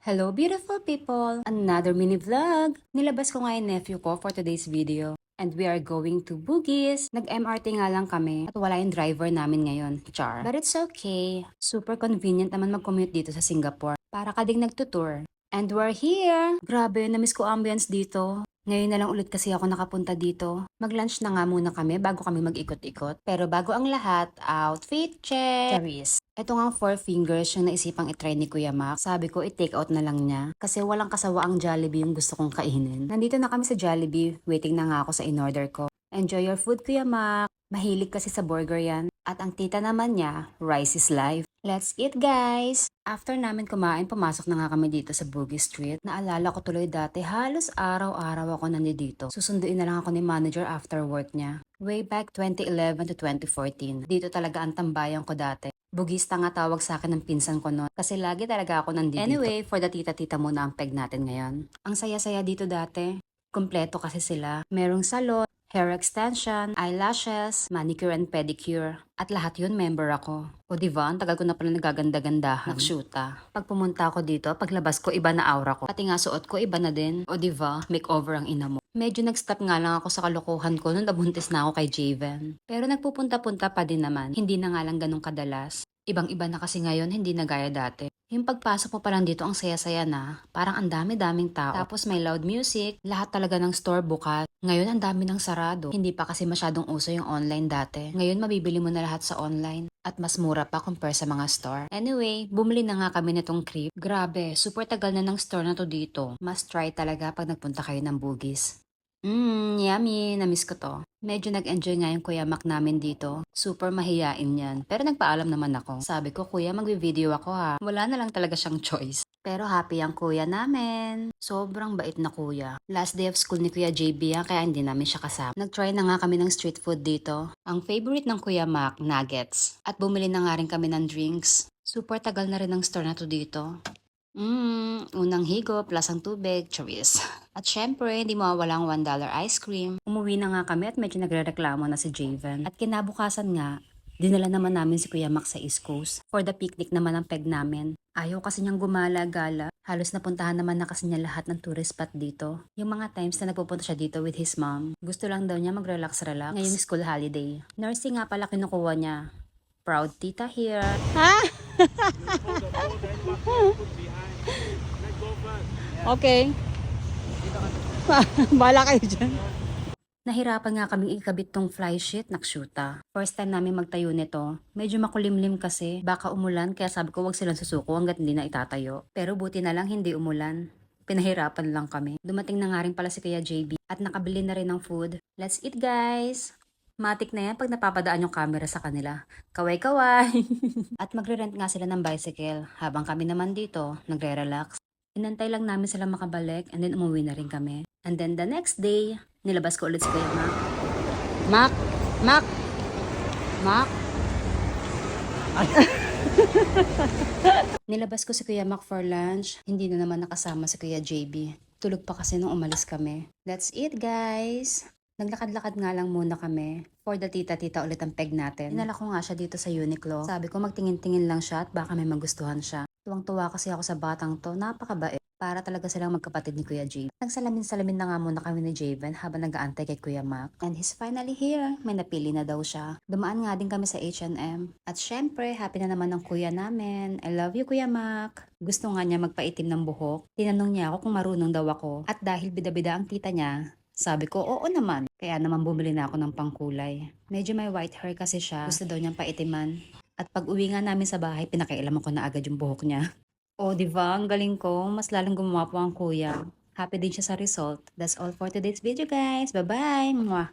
Hello beautiful people! Another mini vlog! Nilabas ko nga yung nephew ko for today's video. And we are going to Bugis. Nag-MRT nga lang kami at wala yung driver namin ngayon. Char. But it's okay. Super convenient naman mag-commute dito sa Singapore. Para ka ding nagtutour. And we're here! Grabe, namiss ko ambience dito. Ngayon na lang ulit kasi ako nakapunta dito. Mag-lunch na nga muna kami bago kami mag-ikot-ikot. Pero bago ang lahat, outfit check! Charis. Ito nga 4 fingers yung naisipang itry ni Kuya Mac. Sabi ko, i-take out na lang niya. Kasi walang kasawa ang Jollibee yung gusto kong kainin. Nandito na kami sa Jollibee. Waiting na nga ako sa in-order ko. Enjoy your food, Kuya Mac. Mahilig kasi sa burger yan. At ang tita naman niya, rice is life. Let's eat, guys! After namin kumain, pumasok na nga kami dito sa Bugis Street. Naalala ko tuloy dati, halos araw-araw ako nandito. Susunduin na lang ako ni manager after work niya. Way back 2011 to 2014. Dito talaga ang tambayan ko dati. Bugista nga tawag sa akin ng pinsan ko noon kasi lagi talaga ako nandito. Anyway, for the tita-tita muna ang peg natin ngayon. Ang saya-saya dito dati. Kompleto kasi sila. Merong salon, hair extension, eyelashes, manicure and pedicure. At lahat yun member ako. O diba, ang tagal ko na pala nagaganda-gandahan. Nakshuta. Pag pumunta ako dito, paglabas ko iba na aura ko. Pati nga suot ko iba na din. O diba, makeover ang ina mo. Medyo nag-stop nga lang ako sa kalokohan ko nung nabuntis na ako kay Javen. Pero nagpupunta-punta pa din naman. Hindi na nga lang ganun kadalas. Ibang-iba na kasi ngayon, hindi na gaya dati. Yung pagpasok mo pa lang dito, ang saya-saya na. Parang ang dami-daming tao. Tapos may loud music. Lahat talaga ng store bukas. Ngayon, ang dami ng sarado. Hindi pa kasi masyadong uso yung online dati. Ngayon, mabibili mo na lahat sa online. At mas mura pa compare sa mga store. Anyway, bumili na nga kami nitong crepe. Grabe, super tagal na ng store na to dito. Must try talaga pag nagpunta kayo ng Bugis. Yummy. Namiss ko to. Medyo nag-enjoy nga yung Kuya Mac namin dito. Super mahiyain yan. Pero nagpaalam naman ako. Sabi ko, Kuya, magvi-video ako ha. Wala na lang talaga siyang choice. Pero happy ang kuya namin. Sobrang bait na kuya. Last day of school ni Kuya JB yan, kaya hindi namin siya kasama. Nag-try na nga kami ng street food dito. Ang favorite ng Kuya Mac, nuggets. At bumili na nga rin kami ng drinks. Super tagal na rin ang store na to dito. Unang higop, lasang tubig, charis. At syempre, hindi mawawala ang $1 ice cream. Umuwi na nga kami at medyo nagrereklamo na si Javen. At kinabukasan nga, dinala naman namin si Kuya Mac sa East Coast. For the picnic naman ang peg namin. Ayaw kasi niyang gumala-gala. Halos napuntahan naman na kasi niya lahat ng tourist spot dito. Yung mga times na nagpupunta siya dito with his mom. Gusto lang daw niya mag-relax-relax. Ngayong school holiday. Nursing nga pala kinukuha niya. Proud tita here. Ha? Okay. Bala kayo dyan. Nahirapan nga kaming ikabit tong fly sheet, nakshuta. First time namin magtayo nito. Medyo makulimlim kasi, baka umulan kaya sabi ko wag silang susuko hanggat hindi na itatayo. Pero buti na lang hindi umulan. Pinahirapan lang kami. Dumating na nga rin pala si Kuya JB at nakabili na rin ng food. Let's eat, guys! Matik na yan pag napapadaan yung camera sa kanila. Kaway-kaway! At magre-rent nga sila ng bicycle habang kami naman dito nagre-relax. Inantay lang namin sila makabalik and then umuwi na rin kami. And then the next day, nilabas ko ulit si Kuya Mac. Mac! Mac! Mac! Nilabas ko si Kuya Mac for lunch. Hindi na naman nakasama si Kuya JB. Tulog pa kasi nung umalis kami. That's it, guys! Naglakad-lakad nga lang muna kami. For the tita-tita ulit ang peg natin. Inala ko nga siya dito sa Uniqlo. Sabi ko magtingin-tingin lang siya at baka may magustuhan siya. Tuwang-tuwa kasi ako sa batang to. Napakabait. Para talaga silang magkapatid ni Kuya J. Nagsalamin-salamin na nga muna kami ni Javen habang nag-aantay kay Kuya Mac. And he's finally here. May napili na daw siya. Dumaan nga din kami sa H&M. At syempre, happy na naman ang kuya namin. I love you, Kuya Mac. Gusto nga niya magpaitim ng buhok. Tinanong niya ako kung marunong daw ako. At dahil bida-bida ang tita niya, sabi ko, oo naman. Kaya naman bumili na ako ng pangkulay. Medyo may white hair kasi siya. Gusto daw niyang paitiman. At pag uwi nga namin sa bahay, pinakailaman ko na agad yung buhok niya. Oh, diba? Ang galing ko. Mas lalong gumawa po ang kuya. Happy din siya sa result. That's all for today's video, guys. Bye-bye! Mwah!